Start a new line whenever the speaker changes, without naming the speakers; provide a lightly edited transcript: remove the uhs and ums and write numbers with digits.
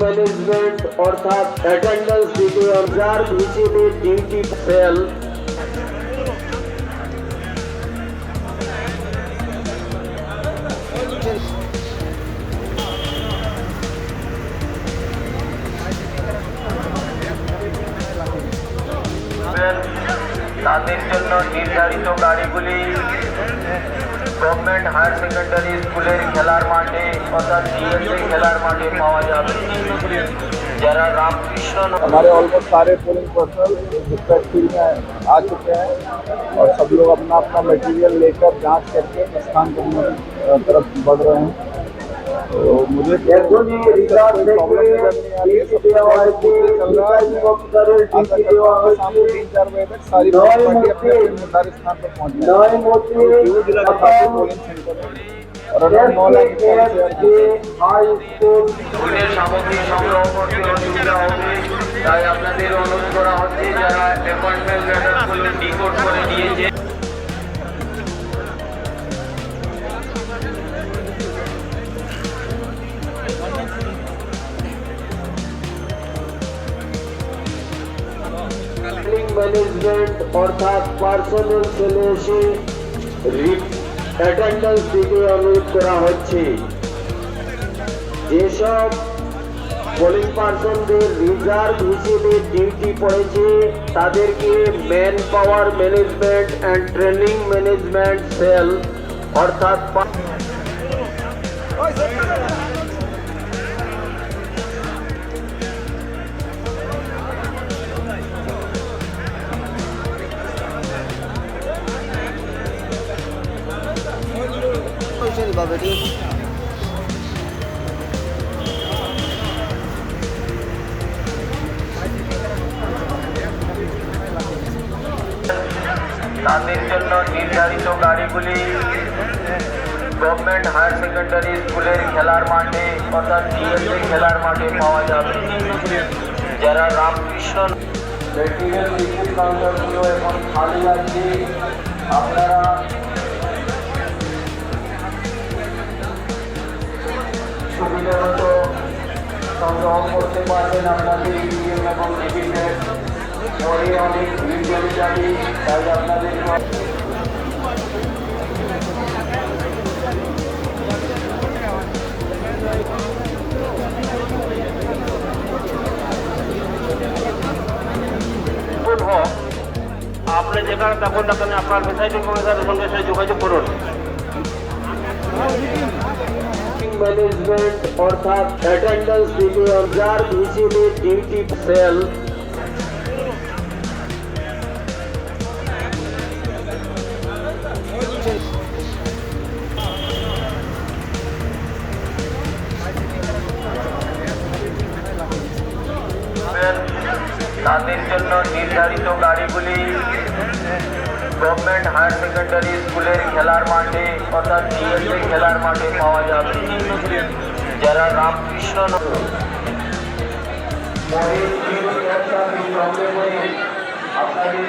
Management অর্থাৎ attendance দিকে reserve হিসেবে ডিউটি সেল তাদের জন্য নির্ধারিত গাড়িগুলি গভর্নমেন্ট হায়ার সেকেন্ডারি স্কুলের খেলার মাঠে অর্থাৎ ডিএসএ খেলার মাঠে পাওয়া যাবে। যারা रामकृष्ण
हमारे ऑलमोस्ट सारे पोलिंग पर्सनल डिस्पैच फील्ड में आ चुके हैं और सब लोग अपना अपना मटेरियल लेकर जांच करके स्थान करने की तरफ बढ़ रहे हैं। तो मुझे प्रॉब्लम नजर नहीं आ रही है। सब चल रहा है। 3-4 बजे तक सारी पार्टी अपने निर्धारित स्थान पर पहुंच जाएगी। पोलिंग सेंटर और अगर 9 लाख
স্কুলের সামগ্রী সংগ্রহ করতে অসুবিধা হবে, তাই আপনাদের অনুরোধ করা হচ্ছে যারা অ্যাপয়েন্টমেন্ট লেটারগুলো ডিকোড করে নিয়েছে ম্যানেজমেন্ট অর্থাৎ পার্সোনাল সেলে এসে অ্যাটেন্ডেন্স দিতে অনুরোধ করা হচ্ছে। যেসব পোলিং পার্সনদের রিজার্ভ হিসেবে ডিউটি পড়েছে তাদেরকে man power management and training management cell অর্থাৎ তাদের জন্য নির্ধারিত গাড়িগুলি গভর্নমেন্ট হায়ার সেকেন্ডারি স্কুলের খেলার মাঠে অর্থাৎ ডিএসএ খেলার মাঠে পাওয়া যাবে। যারা রামকৃষ্ণ মেটেরিয়াল রিসিভ কাউন্টারগুলো এখন খালি আছে, আপনারা সুবিধা মতো সংগ্রহ করতে পারবেন। আপনাদের ইভিএম এবং ভিভিপ্যাট পরে অনেক ভিড় চলে যাবে, তাই আপনাদের আপনি যেখানে তখন তখন আপনার প্রিসাইডিং অফিসারের সঙ্গে যোগাযোগ করুন। ম্যানেজমেন্ট অর্থাৎ অ্যাটেন্ডেন্স দিকে রিজার্ভ হিসেবে ডিউটি সেল তাদের জন্য নির্ধারিত গাড়িগুলি গভর্নমেন্ট হায়ার সেকেন্ডারি স্কুলের খেলার মাঠে অর্থাৎ ডিএসএ খেলার মাঠে পাওয়া যাবে। যারা রামকৃষ্ণ আপনাদের